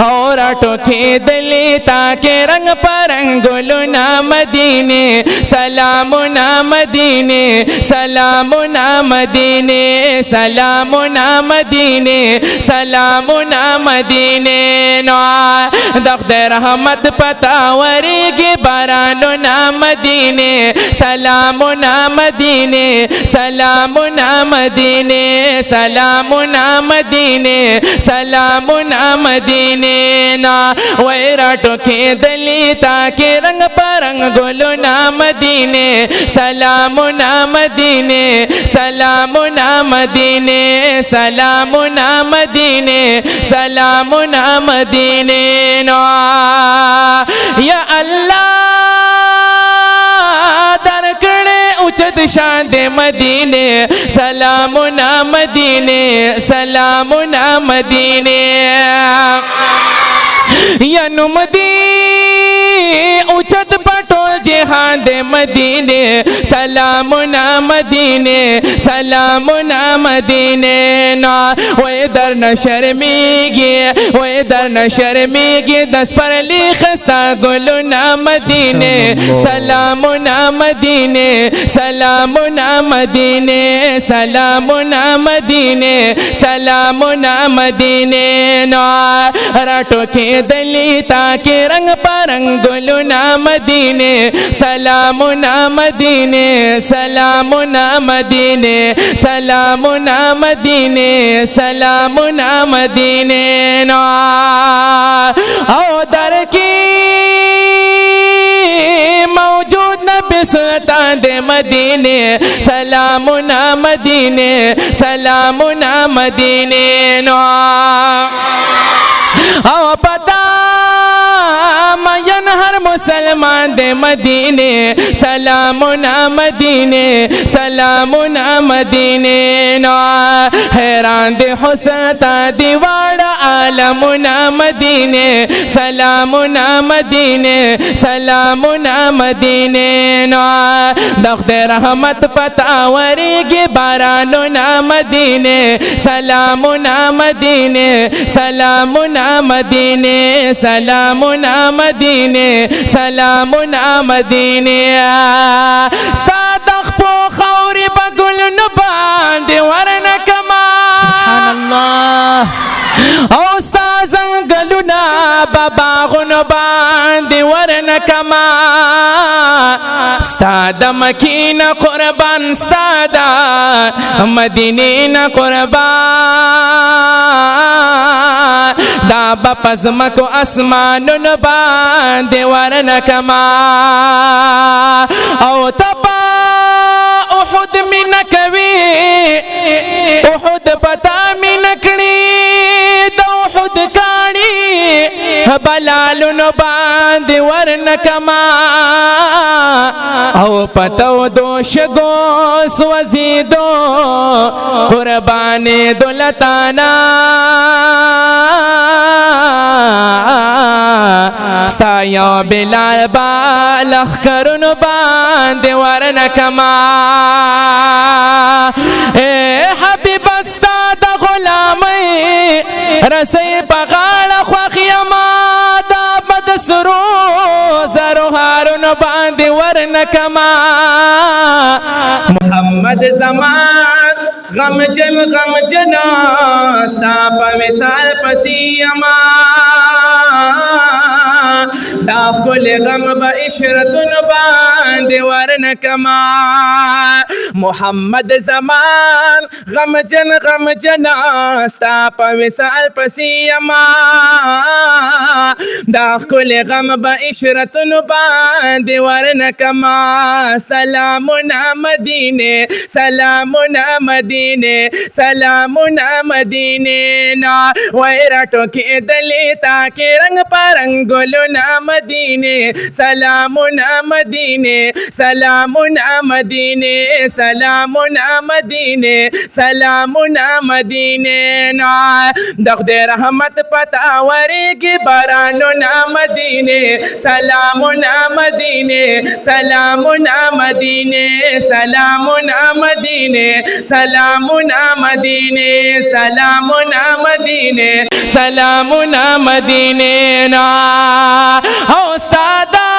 और टोखे दली ताके रंग परंग गुलना मदीने सलामुना मदीने सलामुना मदीने सलामुना मदीने सलामुना मदीने ना दख्त रहमत पतावरी के बारानुना मदीने सलामुना मदीने सलामुना मदीने सलामुना मदीने सलामुना मदीने ना वैरा टोखे दली ताके रंग परंग गुलना मदीने सलामुना मदीने सलामुना मदीने सलामुना मदीने सलामुना मदीने ना या अल्लाह दरकड़े उचत शान दे मदीने सलामुना मदीने सलामुना मदीने या नुमदी उचत पटोल जहां दे मदीने सलामुना मदीने सलामुना मदीने ना वो इधर न शर्मीगी वो इधर न शर्मीगी दस पर ली खस्ता गुलना मदीने सलामुना मदीने सलामुना मदीने सलामुना मदीने सलामुना मदीने ना राटो के दली ताके रंग परंग गुलना मदीने सलामुना मदीने सलामुना मदीने सलामुना मदीने सलामुना मदीने ना ओ दर की मौजूद नबी सुल्तान दे मदीने सलामुना मदीने सलामुना मदीने ना ओ पता मयन हर मुसलमान दे मदीने सलामुना मदीने सलामुना मदीने ना हैरान दे हुसता दीवाड़ा आलमुना मदीने सलामुना मदीने सलामुना मदीने ना दख्त रहमत पतावरी के बारानुना मदीने सलामुना मदीने सलामुना मदीने सलामुना मदीने सलामुना मदीने सादख पो खौरी बगुल नुबान दे वरन कमा सुभान अल्लाह उस्ताद गलुना बाबा गुनबान दे वरन कमा स्ताद मकीन कुर्बान स्ताद मदीने कुर्बान दाबा पज़म को आसमान बांधे वरन कमा औ तपा उहुद में नकवी उहुद पता में नकड़ी दो उहुद काड़ी बलालुन बांधे वरन कमा औ पतो दोष गोस वजीदो कुर्बाने दुलताना स्ताया बिलाल बालख करुन बांधे वरन कमा ए हबीब अस्ताद गुलाम रसे पगाल ख्वाखियमा दाबद सुरू जरो हारुन बांधे वरन कमा मोहम्मद जमान गम जना स्ताप विसाल पसीयमा दाफ को ले गम ब इशरतुन बांधे वरन कमा मोहम्मद जमान गम जना स्ताप विसाल पसीयमा दाफ को ले गम ब इशरतुन बांधे वरन कमा सलामुना मदीने सलामुना मदीने सलामुना मदीने ना वैरा टोके दली ताके रंग परंग गुलना मदीने सलामुना मदीने सलामुना मदीने सलामुना मदीने सलामुना मदीने ना दख्त रहमत पतावरी की बारा جاننا مدینے سلامنا مدینے سلامنا مدینے سلامنا مدینے سلامنا مدینے سلامنا مدینے سلامنا مدینے نا استادا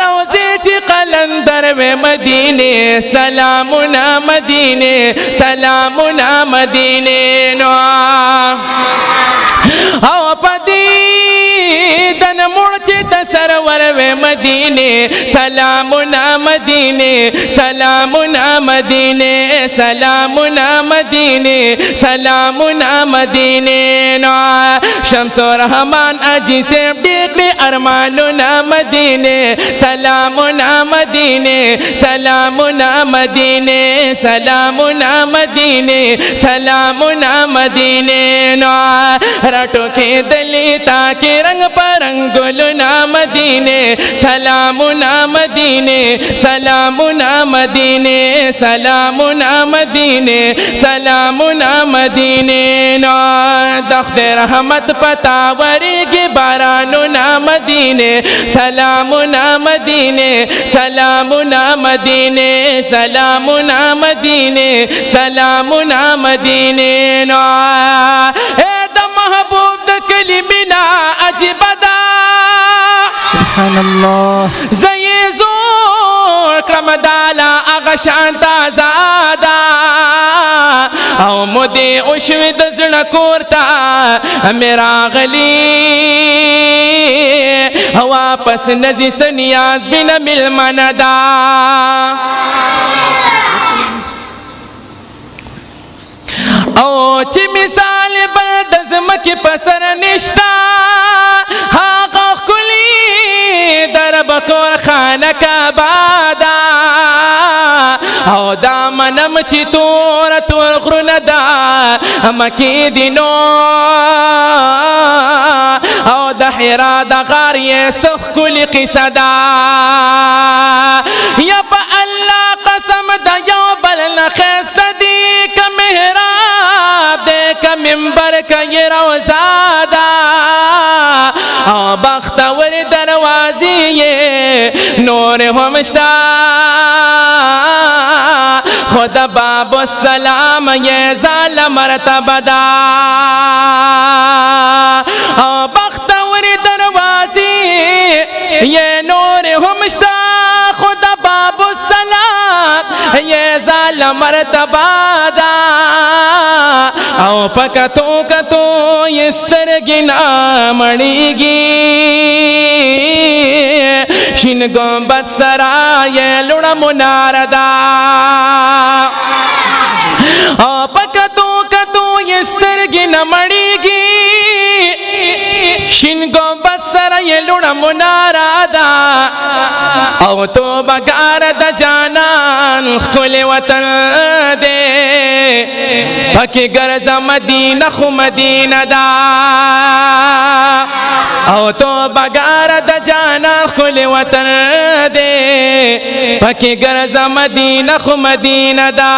روزی چی قلندر میں مدینے سلامنا مدینے سلامنا مدینے نا او پدی دن مرچی تسرور میں مدینے سلامنا مدینے سلامنا مدینے سلامنا مدینے سلامنا مدینے نا شمس و رحمان اجی سے بیقی ارماننا مدینے سلامنا مدینے سلامنا مدینے سلامنا مدینے سلامنا مدینے نا رٹو کے دلی تاکہ رنگ پرنگ گلنا مدینے سلامنا مدینے سلامنا مدینے سلامنا مدینے سلامنا مدینے نا دخت رحمت پتاوری کی باراننا مدینے سلامنا مدینے سلامنا مدینے سلامنا مدینے سلامنا مدینے نا اے دا محبوب دا کلمنا عجیب دا سبحان اللہ زور کرم دالا اغشان تازادا او مدی اشوی دزن کورتا میرا غلی واپس نزی سنیاز بنا مل مندا او چی مثال بلدزمکی پسر نشتا حاقا کلی در بکور خانکا بادا او دامنم چی تور تور غرون دا مکی دینو او دا حرا دا غار یہ سخ کلی قصہ دا یا پا اللہ قسم دا یو بل نخیست دی کا محراب دے کا منبر کا یہ روزادا او بختور دروازی یہ نور ہمشتا خدا باب السلام یہ زال مرتبہ دا او بختور دروازی یہ نور ہمشتا خدا باب السلام یہ زال مرتبہ دا او پکتو کتو یسترگی نامڑیگی شن گنبد سرا یہ لڑا مناردا او پکتو کتو یسترگی نامڑیگی شن گنبد سرا یہ لڑا مناردا او تو بگار دا جانان خل وطن دے پکی گرز مدینہ خو مدینہ دا او تو بگار دا جانان خل وطن دے پکی گرز مدینہ خو مدینہ دا